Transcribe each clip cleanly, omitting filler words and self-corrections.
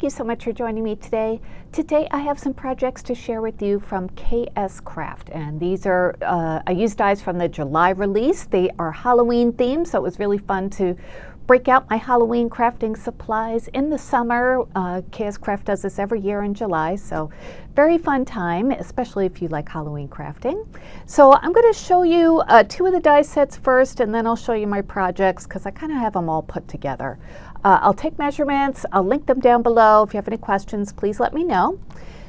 Thank you so much for joining me today. Today I have some projects to share with you from KSCraft, and these are, I used dies from the July release. They are Halloween themed, so it was really fun to break out my Halloween crafting supplies in the summer. KSCraft does this every year in July, so very fun time, especially if you like Halloween crafting. So I'm going to show you two of the die sets first, and then I'll show you my projects because I kind of have them all put together. I'll take measurements, I'll link them down below. If you have any questions, please let me know.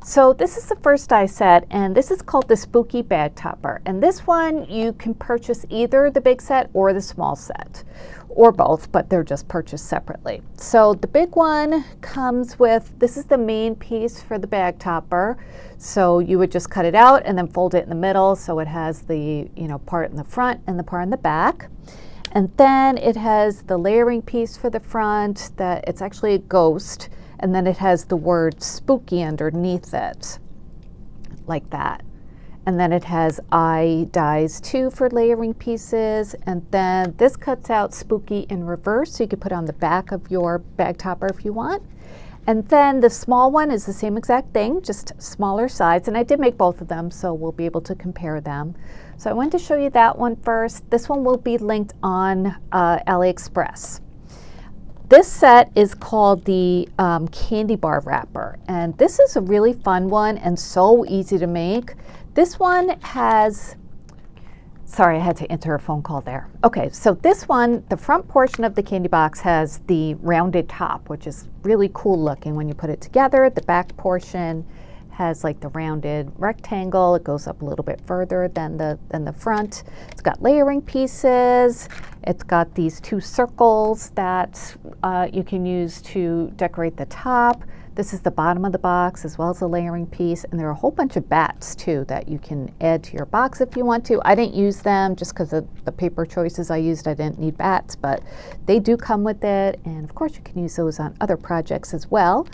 So this is the first die set, and this is called the Spooky Bag Topper. And this one you can purchase either the big set or the small set, or both, but they're just purchased separately. So the big one comes with, this is the main piece for the bag topper. So you would just cut it out and then fold it in the middle, so it has the part in the front and the part in the back. And then it has the layering piece for the front, that it's actually a ghost, and then it has the word spooky underneath it, like that. And then it has eye dies too for layering pieces, and then this cuts out spooky in reverse, so you could put on the back of your bag topper if you want. And then the small one is the same exact thing, just smaller size, and I did make both of them, so we'll be able to compare them. So I wanted to show you that one first. This one will be linked on AliExpress. This set is called the candy bar wrapper, and this is a really fun one and so easy to make. This one has, sorry, I had to enter a phone call there. Okay, so this one, the front portion of the candy box has the rounded top, which is really cool looking when you put it together. The back portion has like the rounded rectangle. It goes up a little bit further than the front. It's got layering pieces. It's got these two circles that you can use to decorate the top. This is the bottom of the box as well as the layering piece, and there are a whole bunch of bats too that you can add to your box if you want to. I didn't use them just because of the paper choices I used. I didn't need bats, but they do come with it, and of course you can use those on other projects as well.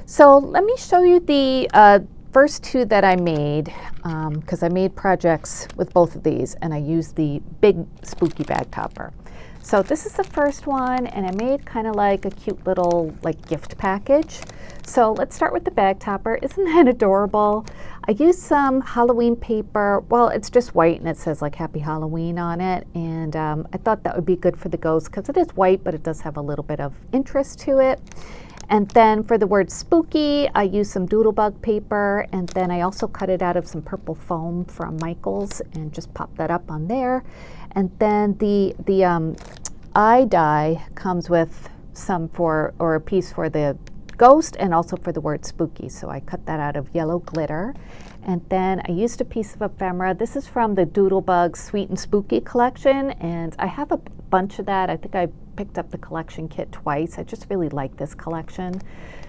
So let me show you the first two that I made, because I made projects with both of these, and I used the big spooky bag topper. So this is the first one, and I made kind of like a cute little gift package. So let's start with the bag topper. Isn't that adorable? I used some Halloween paper. Well, it's just white and it says like Happy Halloween on it, and I thought that would be good for the ghost because it is white, but it does have a little bit of interest to it. And then for the word spooky, I used some doodlebug paper, and then I also cut it out of some purple foam from Michaels and just popped that up on there. And then the eye die comes with some or a piece for the ghost and also for the word spooky. So I cut that out of yellow glitter. And then I used a piece of ephemera. This is from the Doodlebug Sweet and Spooky collection, and I have a bunch of that. I think I picked up the collection kit twice. I just really like this collection.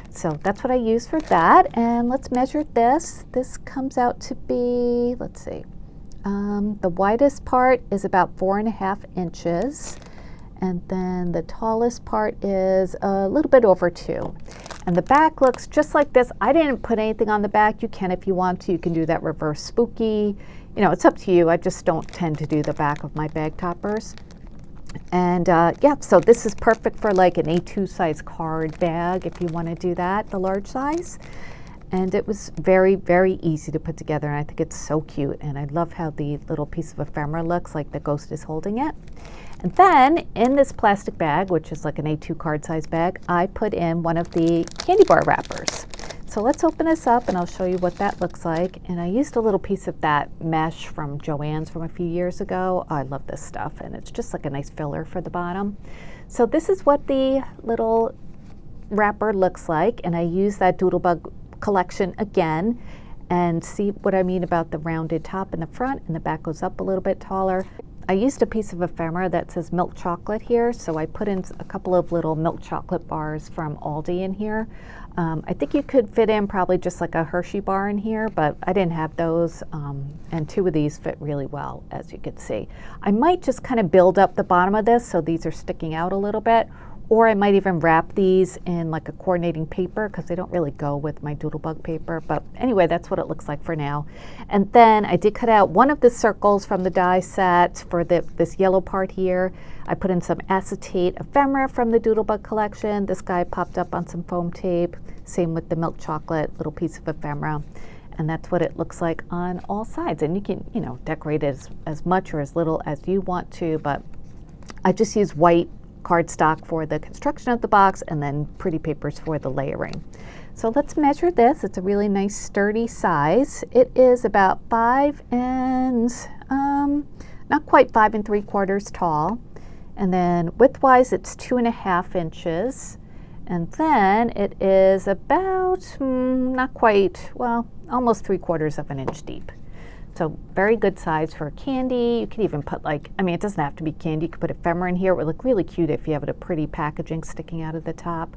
So that's what I used for that. And let's measure this. This comes out to be, let's see, the widest part is about 4.5 inches. And then the tallest part is a little bit over 2. And the back looks just like this. I didn't put anything on the back. You can if you want to. You can do that reverse spooky. It's up to you. I just don't tend to do the back of my bag toppers. And yeah, so this is perfect for like an A2 size card bag if you want to do that, the large size. And it was very, very easy to put together, and I think it's so cute. And I love how the little piece of ephemera looks like the ghost is holding it. And then in this plastic bag, which is like an A2 card size bag, I put in one of the candy bar wrappers. So let's open this up and I'll show you what that looks like. And I used a little piece of that mesh from Joann's from a few years ago. I love this stuff, and it's just like a nice filler for the bottom. So this is what the little wrapper looks like, and I use that Doodlebug collection again. And see what I mean about the rounded top in the front, and the back goes up a little bit taller. I used a piece of ephemera that says milk chocolate here, so I put in a couple of little milk chocolate bars from Aldi in here. I think you could fit in probably just like a Hershey bar in here, but I didn't have those, and two of these fit really well, as you can see. I might just kind of build up the bottom of this so these are sticking out a little bit, or I might even wrap these in like a coordinating paper because they don't really go with my doodlebug paper. But anyway, that's what it looks like for now. And then I did cut out one of the circles from the die set for this yellow part here. I put in some acetate ephemera from the doodlebug collection. This guy popped up on some foam tape. Same with the milk chocolate little piece of ephemera. And that's what it looks like on all sides. And you can, you know, decorate it as much or as little as you want to, but I just use white cardstock for the construction of the box and then pretty papers for the layering. So let's measure this. It's a really nice sturdy size. It is about 5 and, not quite 5 3/4 tall. And then width-wise, it's 2.5 inches. And then it is about, not quite, well, almost 3/4 of an inch deep. So very good size for candy. You could even put like, I mean, it doesn't have to be candy. You could put ephemera in here. It would look really cute if you have a pretty packaging sticking out of the top.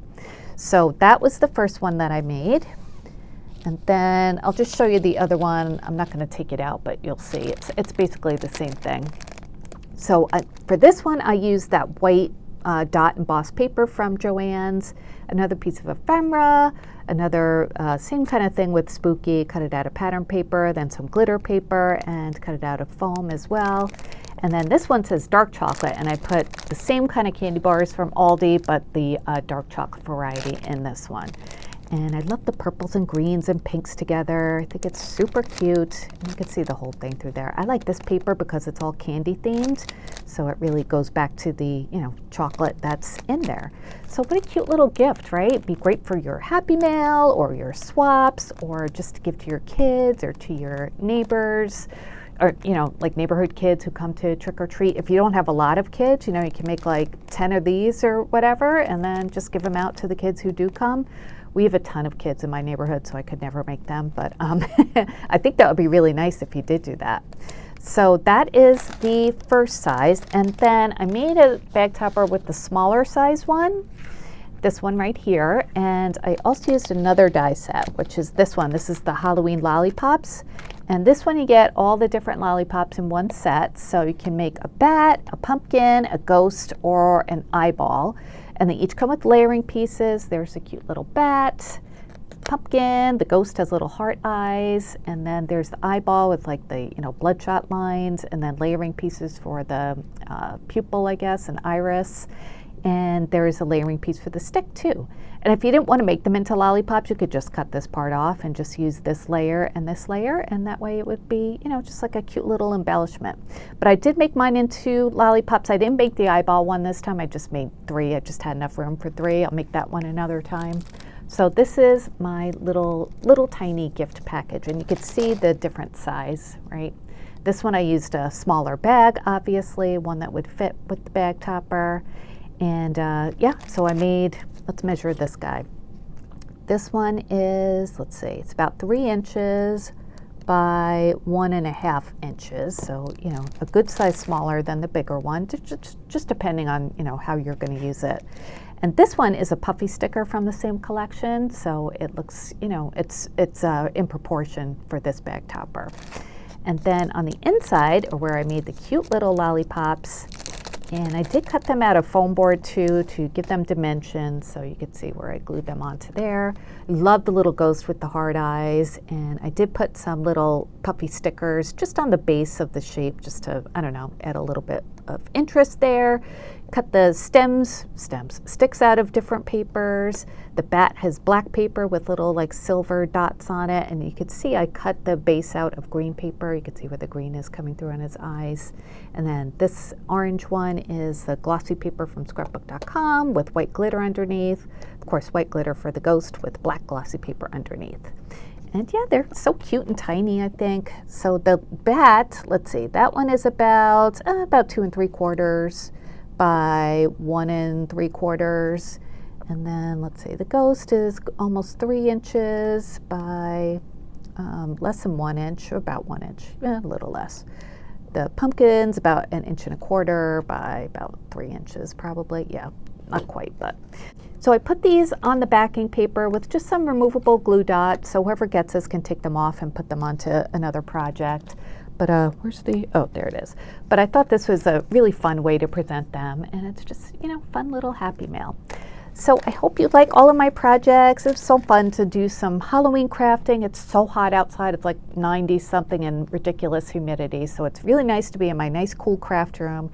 So that was the first one that I made. And then I'll just show you the other one. I'm not going to take it out, but you'll see it's basically the same thing. So for this one, I used that white dot embossed paper from Joann's, another piece of ephemera, another same kind of thing with Spooky, cut it out of pattern paper, then some glitter paper, and cut it out of foam as well. And then this one says dark chocolate, and I put the same kind of candy bars from Aldi, but the dark chocolate variety in this one. And I love the purples and greens and pinks together. I think it's super cute. And you can see the whole thing through there. I like this paper because it's all candy themed. So it really goes back to the, you know, chocolate that's in there. So what a cute little gift, right? It'd be great for your Happy Mail or your swaps or just to give to your kids or to your neighbors. Or, you know, like neighborhood kids who come to trick or treat. If you don't have a lot of kids, you know, you can make like 10 of these or whatever and then just give them out to the kids who do come. We have a ton of kids in my neighborhood, so I could never make them, but I think that would be really nice if you did do that. So that is the first size, and then I made a bag topper with the smaller size one, this one right here, and I also used another die set, which is this one. This is the Halloween lollipops, and this one you get all the different lollipops in one set, so you can make a bat, a pumpkin, a ghost, or an eyeball. And they each come with layering pieces. There's a cute little bat, pumpkin, the ghost has little heart eyes, and then there's the eyeball with like the, you know, bloodshot lines, and then layering pieces for the pupil, I guess, and iris. And there is a layering piece for the stick too. And if you didn't want to make them into lollipops, you could just cut this part off and just use this layer, and that way it would be, you know, just like a cute little embellishment. But I did make mine into lollipops. I didn't make the eyeball one this time. I just made 3. I just had enough room for 3. I'll make that one another time. So this is my little tiny gift package, and you can see the different size, right? This one I used a smaller bag, obviously, one that would fit with the bag topper. And yeah, so I made, let's measure this guy. This one is, let's see, it's about 3 inches by 1.5 inches. So, you know, a good size smaller than the bigger one, just depending on, you know, how you're going to use it. And this one is a puffy sticker from the same collection. So it looks, you know, it's in proportion for this bag topper. And then on the inside, or where I made the cute little lollipops, and I did cut them out of foam board too to give them dimensions, so you could see where I glued them onto there. Love the little ghost with the hard eyes, and I did put some little puffy stickers just on the base of the shape just to, I don't know, add a little bit of interest there. Cut the sticks out of different papers. The bat has black paper with little like silver dots on it, and you can see I cut the base out of green paper. You can see where the green is coming through on his eyes. And then this orange one is the glossy paper from scrapbook.com with white glitter underneath. Of course, white glitter for the ghost with black glossy paper underneath. And yeah, they're so cute and tiny, I think. So the bat, let's see, that one is about 2 3/4 by 1 3/4. And then let's see, the ghost is almost 3 inches by less than 1 inch, or about 1 inch, a little less. The pumpkin's about 1.25 inches by about 3 inches probably. Yeah, not quite, but. So I put these on the backing paper with just some removable glue dots, so whoever gets this can take them off and put them onto another project. but where's the, oh, there it is. But I thought this was a really fun way to present them, and it's just, you know, fun little happy mail. So I hope you like all of my projects. It was so fun to do some Halloween crafting. It's so hot outside. It's like 90 something and ridiculous humidity. So it's really nice to be in my nice cool craft room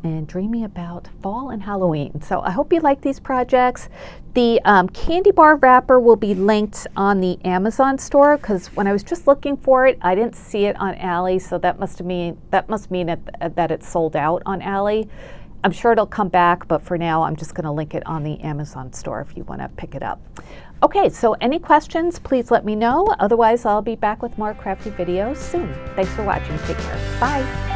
and dreaming about fall and Halloween. So I hope you like these projects. The candy bar wrapper will be linked on the Amazon store, because when I was just looking for it, I didn't see it on Ally, so that must mean that it's sold out on Ally. I'm sure it'll come back, but for now I'm just going to link it on the Amazon store if you want to pick it up. Okay, so any questions, please let me know. Otherwise, I'll be back with more crafty videos soon. Thanks for watching. Take care. Bye.